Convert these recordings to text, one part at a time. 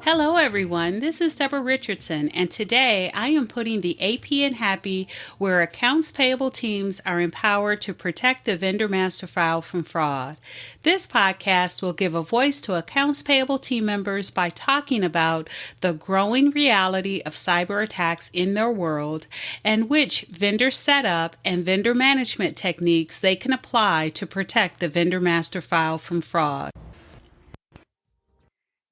Hello everyone, this is Deborah Richardson, and today I am putting the AP in Happy where accounts payable teams are empowered to protect the vendor master file from fraud. This podcast will give a voice to accounts payable team members by talking about the growing reality of cyber attacks in their world and which vendor setup and vendor management techniques they can apply to protect the vendor master file from fraud.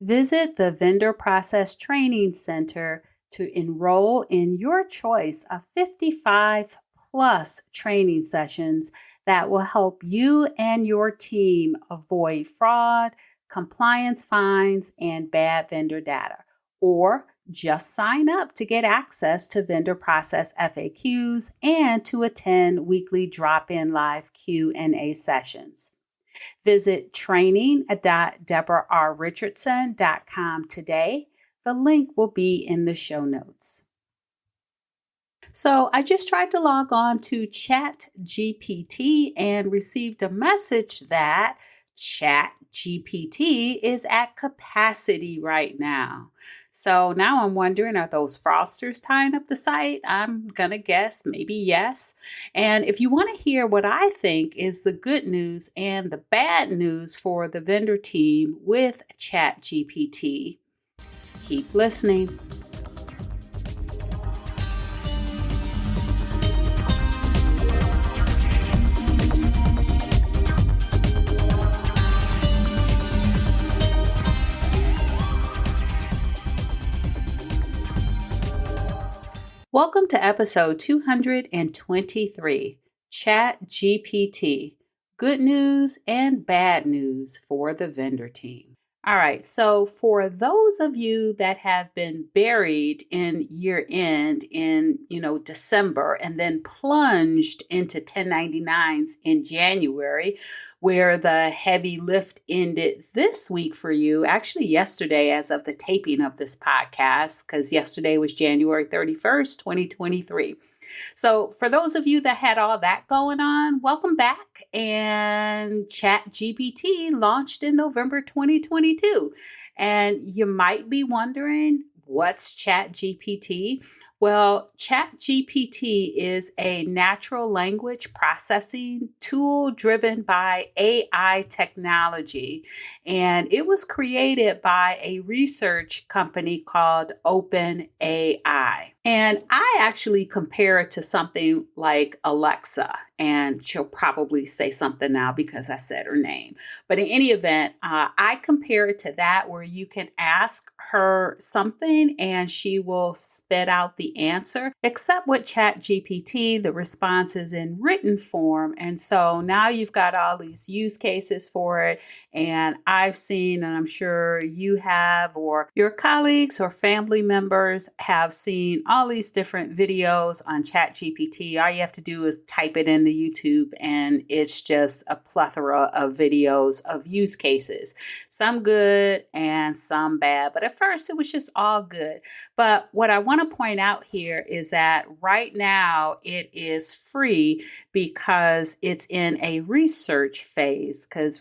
Visit the Vendor Process Training Center to enroll in your choice of 55 plus training sessions that will help you and your team avoid fraud, compliance fines, and bad vendor data. Or just sign up to get access to vendor process FAQs and to attend weekly drop-in live Q&A sessions. Visit training.deborahrrichardson.com today. The link will be in the show notes. So I just tried to log on to ChatGPT and received a message that ChatGPT is at capacity right now. So now I'm wondering, are those fraudsters tying up the site? I'm going to guess maybe yes. And if you want to hear what I think is the good news and the bad news for the vendor team with ChatGPT, keep listening. Welcome to episode 223, ChatGPT, good news and bad news for the vendor team. All right, so for those of you that have been buried in year end in, December and then plunged into 1099s in January, where the heavy lift ended this week for you, actually yesterday as of the taping of this podcast, because yesterday was January 31st, 2023. So for those of you that had all that going on, welcome back. And ChatGPT launched in November 2022. And you might be wondering, what's ChatGPT? Well, ChatGPT is a natural language processing tool driven by AI technology, and it was created by a research company called OpenAI. And I actually compare it to something like Alexa, and she'll probably say something now because I said her name. But in any event, I compare it to that, where you can ask her something and she will spit out the answer. Except with ChatGPT, the response is in written form. And so now you've got all these use cases for it. And I've seen, and I'm sure you have, or your colleagues or family members have seen all these different videos on ChatGPT. All you have to do is type it into YouTube, and it's just a plethora of videos of use cases, some good and some bad. But at first, it was just all good. But what I want to point out here is that right now it is free because it's in a research phase. Because,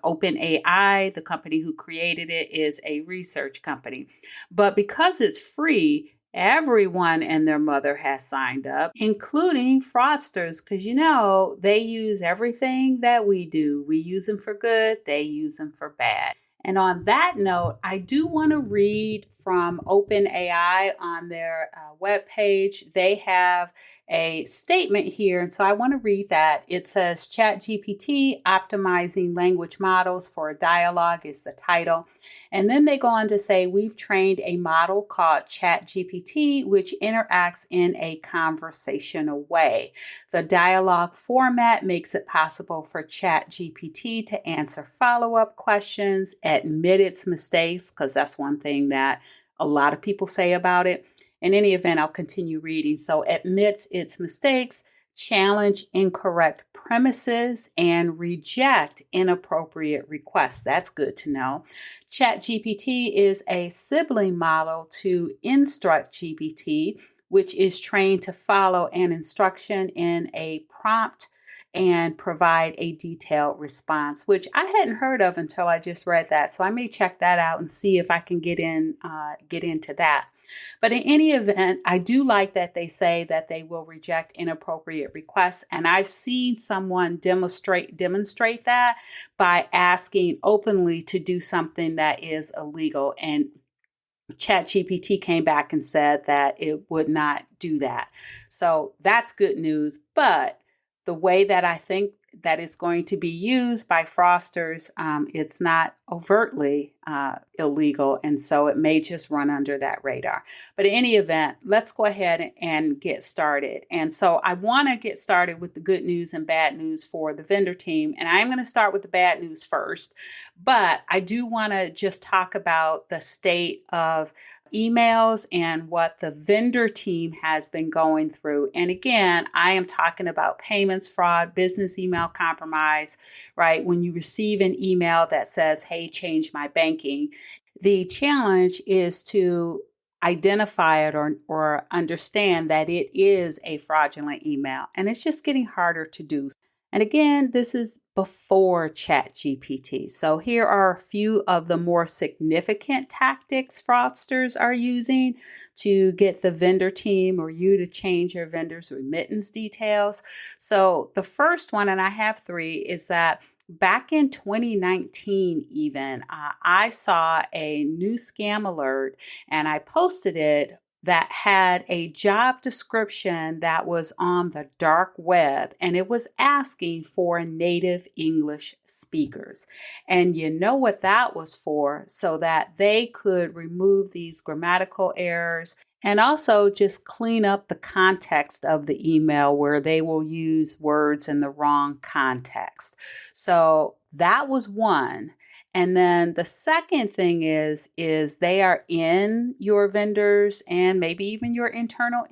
OpenAI, the company who created it, is a research company. But because it's free, everyone and their mother has signed up, including fraudsters, because they use everything that we do. We use them for good, they use them for bad. And on that note, I do want to read from OpenAI on their webpage. They have a statement here, and so I want to read that. It says, ChatGPT Optimizing Language Models for Dialogue is the title. And then they go on to say, we've trained a model called ChatGPT, which interacts in a conversational way. The dialogue format makes it possible for ChatGPT to answer follow-up questions, admit its mistakes, because that's one thing that a lot of people say about it. In any event, I'll continue reading. So admits its mistakes, challenge incorrect premises, and reject inappropriate requests. That's good to know. ChatGPT is a sibling model to InstructGPT, which is trained to follow an instruction in a prompt and provide a detailed response, which I hadn't heard of until I just read that. So I may check that out and see if I can get into that. But in any event, I do like that they say that they will reject inappropriate requests. And I've seen someone demonstrate that by asking openly to do something that is illegal. And ChatGPT came back and said that it would not do that. So that's good news. But the way that I think that it's going to be used by fraudsters, it's not overtly illegal. And so it may just run under that radar. But in any event, let's go ahead and get started. And so I want to get started with the good news and bad news for the vendor team. And I'm going to start with the bad news first. But I do want to just talk about the state of emails and what the vendor team has been going through. And again, I am talking about payments fraud, business email compromise, right? When you receive an email that says, hey, change my banking, the challenge is to identify it or understand that it is a fraudulent email. And it's just getting harder to do. And again, this is before ChatGPT. So here are a few of the more significant tactics fraudsters are using to get the vendor team or you to change your vendor's remittance details. So the first one, and I have three, is that back in 2019, even, I saw a new scam alert and I posted it that had a job description that was on the dark web, and it was asking for native English speakers. And you know what that was for? So that they could remove these grammatical errors and also just clean up the context of the email where they will use words in the wrong context. So that was one. And then the second thing is they are in your vendors and maybe even your internal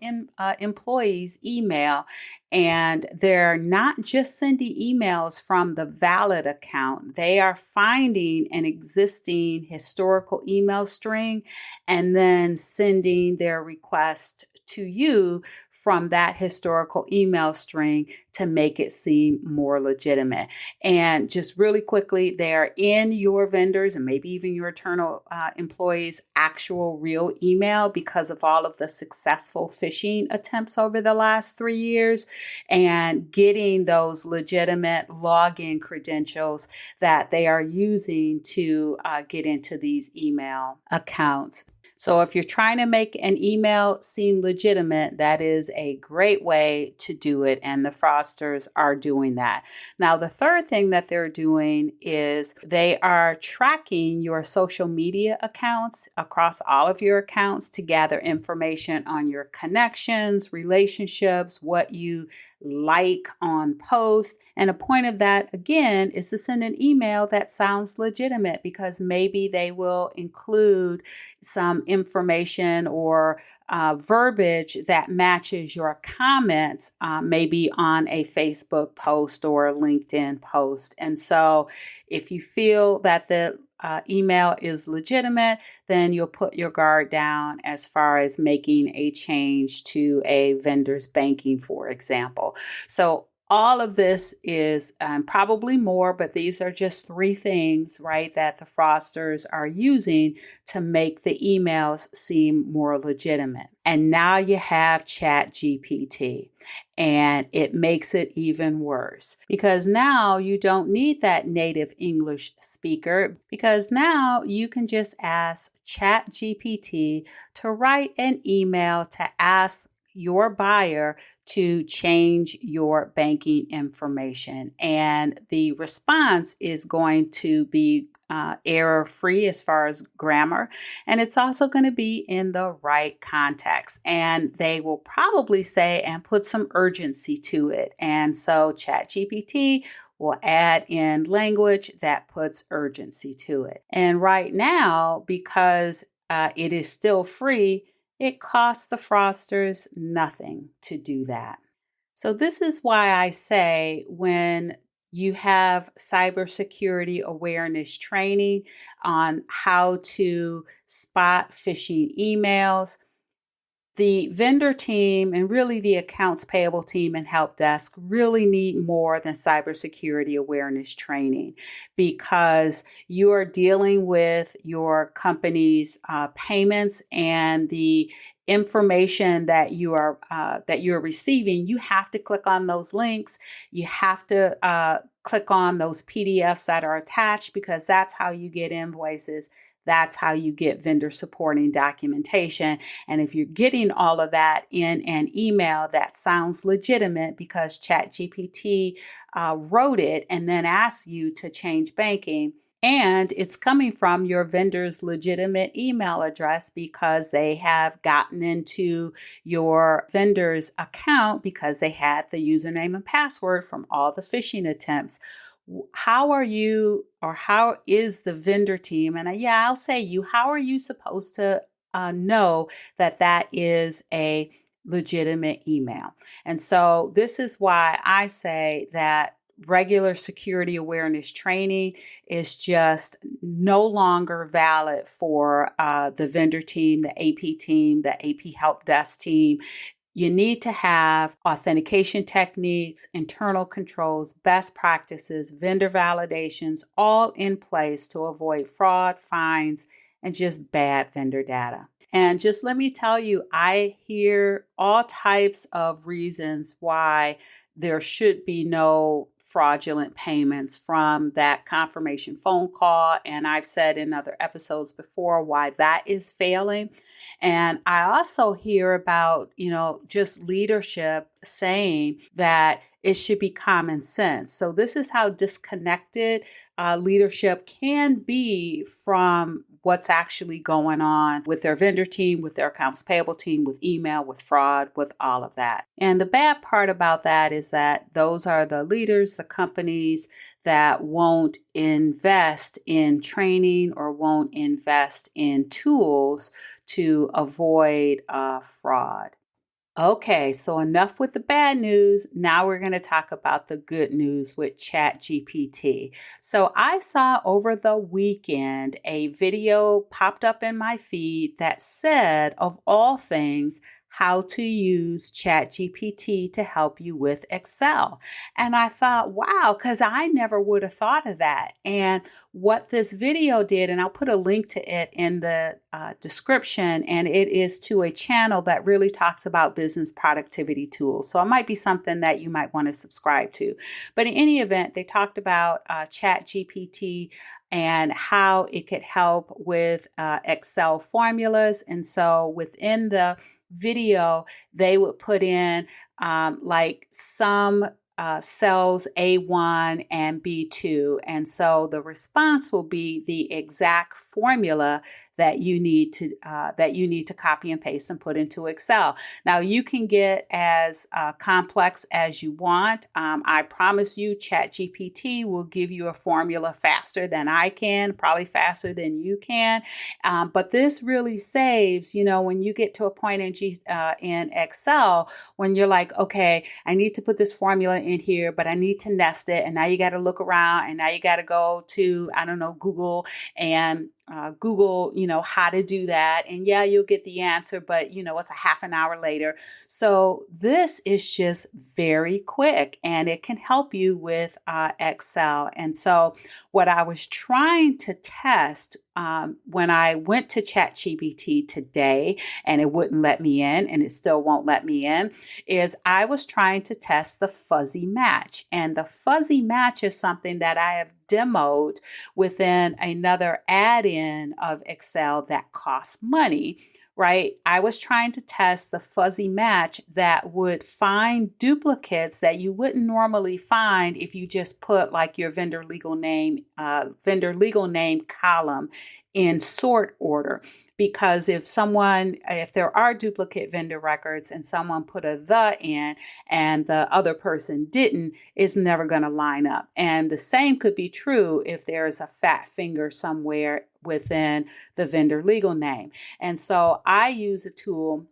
employees' email. And they're not just sending emails from the valid account. They are finding an existing historical email string and then sending their request to you from that historical email string to make it seem more legitimate. And just really quickly, they're in your vendors and maybe even your internal employees' actual real email because of all of the successful phishing attempts over the last 3 years, and getting those legitimate login credentials that they are using to get into these email accounts. So if you're trying to make an email seem legitimate, that is a great way to do it. And the fraudsters are doing that. Now, the third thing that they're doing is they are tracking your social media accounts across all of your accounts to gather information on your connections, relationships, what you like on posts. And a point of that, again, is to send an email that sounds legitimate because maybe they will include some information or verbiage that matches your comments, maybe on a Facebook post or a LinkedIn post. And so if you feel that the email is legitimate, then you'll put your guard down as far as making a change to a vendor's banking, for example. So all of this is probably more, but these are just three things, right, that the fraudsters are using to make the emails seem more legitimate. And now you have ChatGPT, and it makes it even worse because now you don't need that native English speaker, because now you can just ask ChatGPT to write an email to ask your buyer to change your banking information. And the response is going to be error-free as far as grammar. And it's also going to be in the right context. And they will probably say and put some urgency to it. And so ChatGPT will add in language that puts urgency to it. And right now, because it is still free, it costs the fraudsters nothing to do that. So this is why I say when you have cybersecurity awareness training on how to spot phishing emails, the vendor team and really the accounts payable team and help desk really need more than cybersecurity awareness training, because you are dealing with your company's payments and the information that you're receiving. You have to click on those links. You have to click on those PDFs that are attached, because that's how you get invoices. That's how you get vendor supporting documentation. And if you're getting all of that in an email that sounds legitimate because ChatGPT wrote it and then asked you to change banking, and it's coming from your vendor's legitimate email address because they have gotten into your vendor's account because they had the username and password from all the phishing attempts. How are you, or how is the vendor team? And I'll say you, how are you supposed to know that that is a legitimate email? And so this is why I say that regular security awareness training is just no longer valid for the vendor team, the AP team, the AP help desk team. You need to have authentication techniques, internal controls, best practices, vendor validations, all in place to avoid fraud, fines, and just bad vendor data. And just let me tell you, I hear all types of reasons why there should be no fraudulent payments from that confirmation phone call. And I've said in other episodes before why that is failing. And I also hear about, just leadership saying that it should be common sense. So this is how disconnected leadership can be from what's actually going on with their vendor team, with their accounts payable team, with email, with fraud, with all of that. And the bad part about that is that those are the leaders, the companies that won't invest in training or won't invest in tools to avoid fraud. Okay, so enough with the bad news. Now we're going to talk about the good news with ChatGPT. So I saw over the weekend a video popped up in my feed that said, of all things, how to use ChatGPT to help you with Excel. And I thought, wow, because I never would have thought of that. And what this video did, and I'll put a link to it in the description, and it is to a channel that really talks about business productivity tools. So it might be something that you might want to subscribe to. But in any event, they talked about ChatGPT and how it could help with Excel formulas. And so within the video, they would put in like some cells A1 and B2. And so the response will be the exact formula that you need to copy and paste and put into Excel. Now you can get as complex as you want. I promise you, ChatGPT will give you a formula faster than I can, probably faster than you can. But this really saves, when you get to a point in Excel when you're like, okay, I need to put this formula in here, but I need to nest it, and now you got to look around, and now you got to go to, I don't know, Google and Google, how to do that. And yeah, you'll get the answer, but it's a half an hour later. So this is just very quick, and it can help you with Excel. And so what I was trying to test when I went to ChatGPT today, and it wouldn't let me in, and it still won't let me in, is I was trying to test the fuzzy match. And the fuzzy match is something that I have demoed within another add-in of Excel that costs money, right? I was trying to test the fuzzy match that would find duplicates that you wouldn't normally find if you just put like your vendor legal name column in sort order. Because if there are duplicate vendor records and someone put a "the" in and the other person didn't, it's never going to line up. And the same could be true if there's a fat finger somewhere within the vendor legal name. And so I use a tool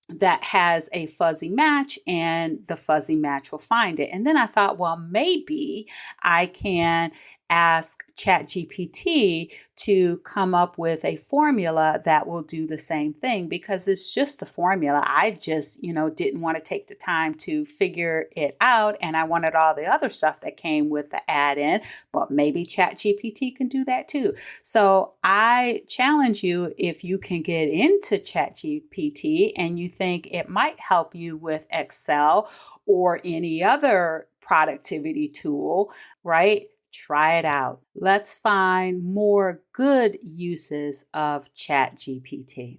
that has a fuzzy match, and the fuzzy match will find it. And then I thought, well, maybe I can ask ChatGPT to come up with a formula that will do the same thing, because it's just a formula. I just, didn't want to take the time to figure it out, and I wanted all the other stuff that came with the add-in, but maybe ChatGPT can do that too. So I challenge you, if you can get into ChatGPT and you think it might help you with Excel or any other productivity tool, right? Try it out. Let's find more good uses of ChatGPT.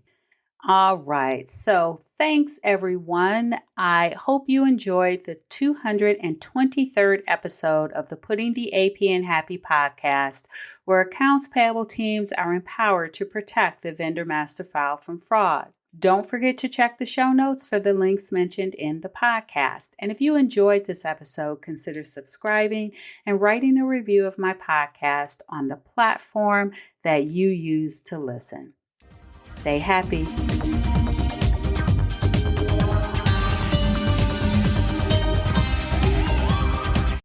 All right. So thanks, everyone. I hope you enjoyed the 223rd episode of the Putting the AP in Happy podcast, where accounts payable teams are empowered to protect the vendor master file from fraud. Don't forget to check the show notes for the links mentioned in the podcast. And if you enjoyed this episode, consider subscribing and writing a review of my podcast on the platform that you use to listen. Stay happy.